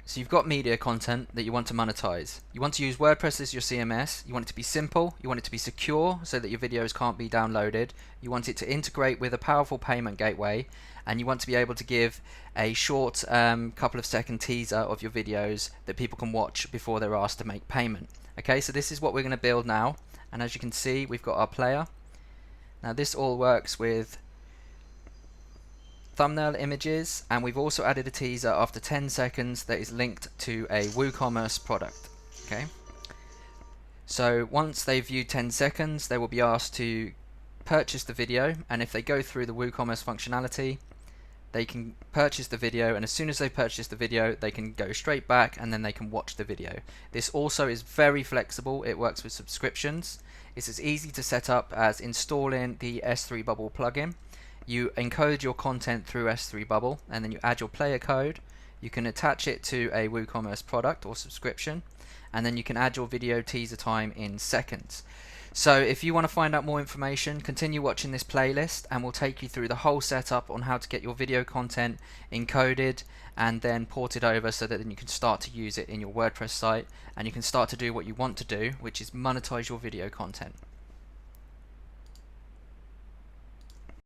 So you've got media content that you want to monetize. You want to use WordPress as your CMS. You want it to be simple. You want it to be secure so that your videos can't be downloaded. You want it to integrate with a powerful payment gateway, and you want to be able to give a short couple of second teaser of your videos that people can watch before they're asked to make payment. Okay, so this is what we're going to build now, and as you can see, we've got our player. Now this all works with thumbnail images, and we've also added a teaser after 10 seconds that is linked to a WooCommerce product. Okay, so once they've viewed 10 seconds, they will be asked to purchase the video, and if they go through the WooCommerce functionality, they can purchase the video, and as soon as they purchase the video, they can go straight back and then they can watch the video. This also is very flexible. It works with subscriptions. It's as easy to set up as installing the S3 Bubble plugin. You encode your content through S3 Bubble, and then you add your player code. You can attach it to a WooCommerce product or subscription, and then you can add your video teaser time in seconds. So if you want to find out more information, continue watching this playlist, and we'll take you through the whole setup on how to get your video content encoded and then ported over so that then you can start to use it in your WordPress site, and you can start to do what you want to do, which is monetize your video content.